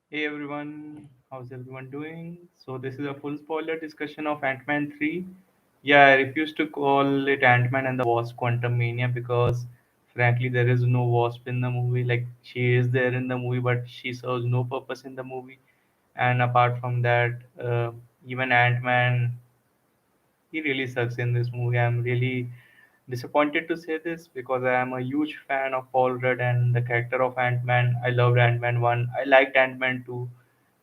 Hey everyone, how's everyone doing? So this is a full spoiler discussion of Ant-Man 3. Yeah, I refuse to call it Ant-Man and the Wasp Quantum Mania because frankly there is no Wasp in the movie. Like she is there in the movie but she serves no purpose in the movie. And apart from that, even Ant-Man, he really sucks in this movie. I'm really disappointed to say this because I am a huge fan of Paul Rudd and the character of Ant-Man. I loved Ant-Man 1. I liked Ant-Man 2,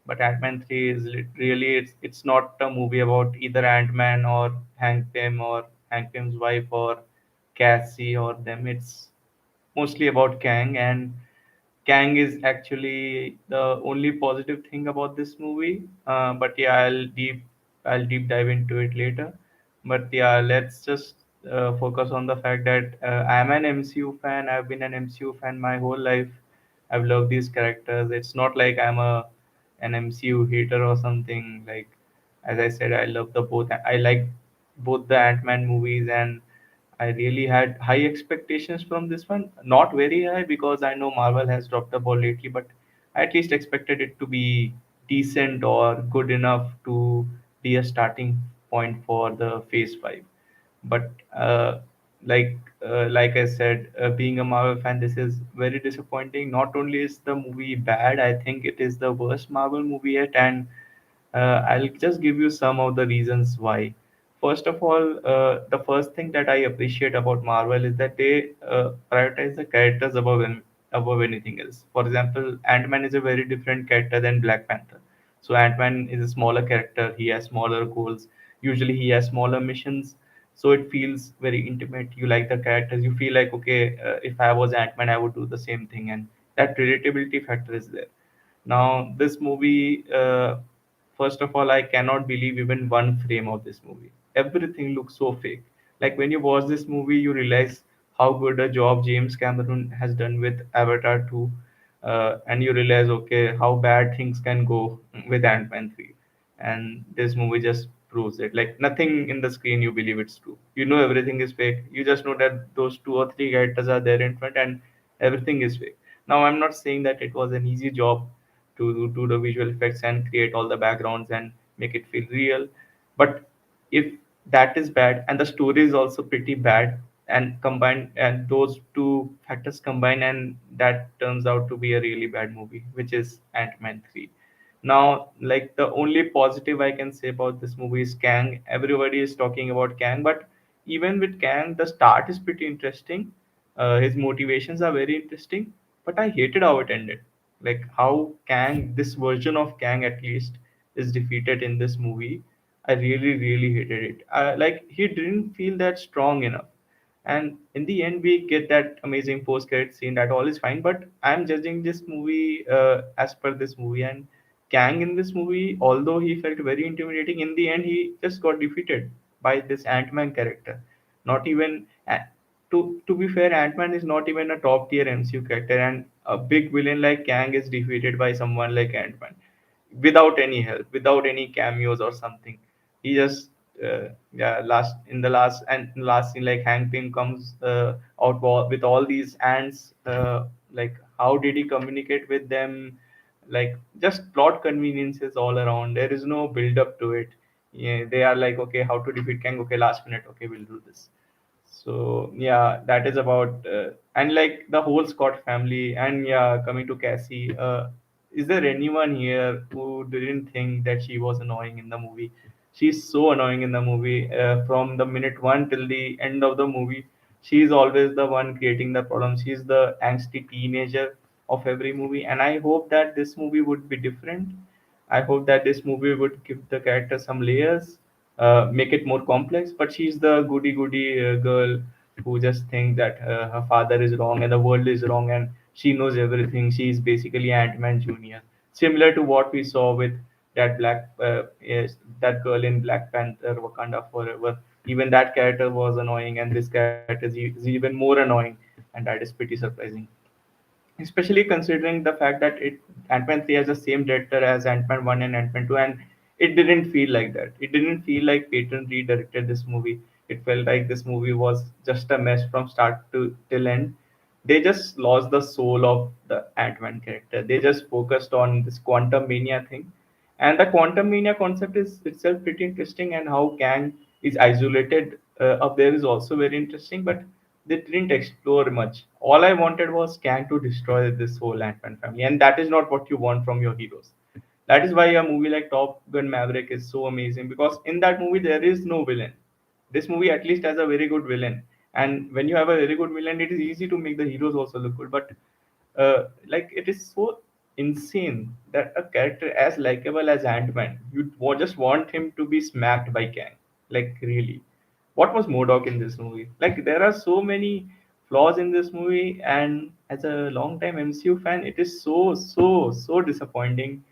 but Ant-Man 3 is really it's not a movie about either Ant-Man or Hank Pym or Hank Pym's wife or Cassie or them. It's mostly about Kang, and Kang is actually the only positive thing about this movie. But yeah, I'll deep dive into it later. But yeah, let's just focus on the fact that I'm an MCU fan. I've been an MCU fan my whole life. I've loved these characters. It's not like I'm a an MCU hater or something. Like as I said, I love the both. I like both the Ant-Man movies, and I really had high expectations from this one. Not very high because I know Marvel has dropped the ball lately, but I at least expected it to be decent or good enough to be a starting point for the Phase 5. But like I said, being a Marvel fan, this is very disappointing. Not only is the movie bad, I think it is the worst Marvel movie yet, and I'll just give you some of the reasons why. First of all, the first thing that I appreciate about Marvel is that they prioritize the characters above anything else. For example, Ant-Man is a very different character than Black Panther. So Ant-Man is a smaller character. He has smaller goals. Usually, he has smaller missions. So it feels very intimate. You like the characters. You feel like, okay, if I was Ant-Man, I would do the same thing, and that relatability factor is there. Now, this movie, first of all, I cannot believe even one frame of this movie. Everything looks so fake. Like when you watch this movie, you realize how good a job James Cameron has done with Avatar 2, and you realize, okay, how bad things can go with Ant-Man 3. And this movie just proves it. Like nothing in the screen, you believe it's true. You know everything is fake. You just know that those two or three characters are there in front, and everything is fake. Now, I'm not saying that it was an easy job to do the visual effects and create all the backgrounds and make it feel real. But if that is bad and the story is also pretty bad and combined and those two factors combine and that turns out to be a really bad movie, which is Ant-Man 3. Now, like the only positive I can say about this movie is Kang. Everybody is talking about Kang, but even with Kang, the start is pretty interesting. His motivations are very interesting, but I hated how it ended. Like how Kang, this version of Kang at least, is defeated in this movie. I really, really hated it. Like he didn't feel that strong enough. And in the end, we get that amazing post-credit scene. That all is fine. But I'm judging this movie as per this movie. And Kang in this movie, although he felt very intimidating, in the end he just got defeated by this Ant-Man character. Not even to be fair, Ant-Man is not even a top tier MCU character, and a big villain like Kang is defeated by someone like Ant-Man without any help, without any cameos or something. He just yeah, last scene, like Hank Pym comes with all these ants. Like how did he communicate with them? Like just plot conveniences all around. There is no build up to it. Yeah, they are like, okay, how to defeat Kang? Okay, last minute, okay, we'll do this. So yeah, that is about and like the whole Scott family. And yeah, coming to Cassie, is there anyone here who didn't think that she was annoying in the movie? She's so annoying in the movie. From the minute one till the end of the movie, she's always the one creating the problem. She's the angsty teenager of every movie, and I hope that this movie would be different. I hope that this movie would give the character some layers, make it more complex. But she's the goody goody girl who just thinks that her father is wrong and the world is wrong, and she knows everything. She's basically Ant-Man Junior, similar to what we saw with yes, that girl in Black Panther, Wakanda Forever. Even that character was annoying, and this character is even more annoying, and that is pretty surprising, especially considering the fact that it Ant-Man 3 has the same director as Ant-Man 1 and Ant-Man 2, and it didn't feel like that. It didn't feel like Peyton redirected this movie. It felt like this movie was just a mess from start to till end. they just lost the soul of the Ant-Man character. They just focused on this quantum mania thing, and the quantum mania concept is itself pretty interesting, and how Kang is isolated up there is also very interesting. But they didn't explore much. All I wanted was Kang to destroy this whole Ant-Man family, and that is not what you want from your heroes. That is why a movie like Top Gun Maverick is so amazing, because in that movie there is no villain. This movie at least has a very good villain, and when you have a very good villain, it is easy to make the heroes also look good. But like, it is so insane that a character as likable as Ant-Man, you just want him to be smacked by Kang. Like, really, what was Modok in this movie? Like, there are so many flaws in this movie, and as a long time MCU fan, it is so disappointing.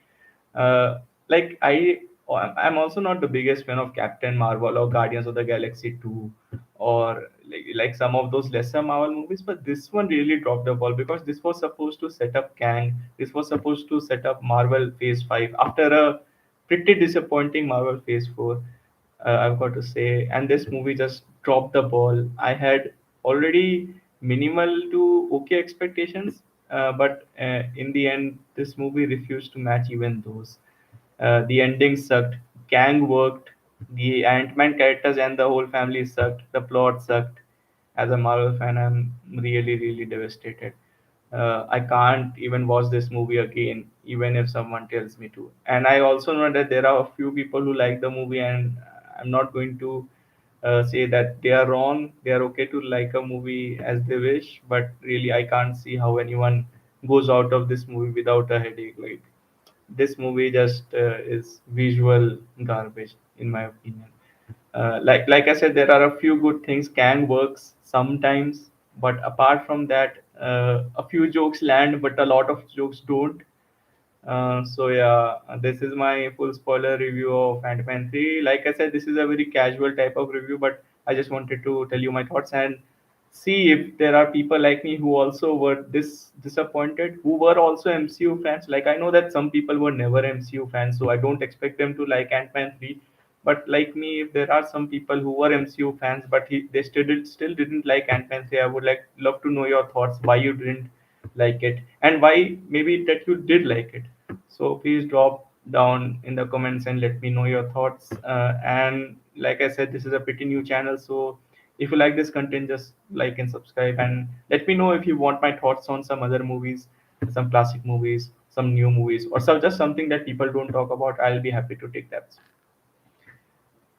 uh, like I'm also not the biggest fan of Captain Marvel or Guardians of the Galaxy 2, or like some of those lesser Marvel movies, but this one really dropped the ball, because this was supposed to set up Kang. This was supposed to set up Marvel Phase 5 after a pretty disappointing Marvel Phase 4, I've got to say. And this movie just dropped the ball. I had already minimal to okay expectations, but in the end, this movie refused to match even those. The ending sucked. Kang worked. The Ant-Man characters and the whole family sucked. The plot sucked. As a Marvel fan, I'm really devastated. I can't even watch this movie again, even if someone tells me to. And I also know that there are a few people who like the movie, and I'm not going to say that they are wrong. They are okay to like a movie as they wish, but really, I can't see how anyone goes out of this movie without a headache. Like, this movie just is visual garbage, in my opinion. Like I said, there are a few good things. Kang works sometimes, but apart from that, a few jokes land, but a lot of jokes don't. So yeah, this is my full spoiler review of Ant-Man 3. Like I said, this is a very casual type of review, but I just wanted to tell you my thoughts and see if there are people like me who also were this disappointed, who were also MCU fans. Like, I know that some people were never MCU fans, so I don't expect them to like Ant-Man 3. But like me, if there are some people who were MCU fans, but they still didn't like Ant-Man 3, I would like love to know your thoughts, why you didn't like it, and why maybe that you did like it. So please drop down in the comments and let me know your thoughts. And like I said, this is a pretty new channel, so if you like this content, just like and subscribe, and let me know if you want my thoughts on some other movies, some classic movies, some new movies, or just something that people don't talk about. I'll be happy to take that.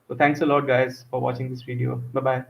So thanks a lot, guys, for watching this video. Bye bye.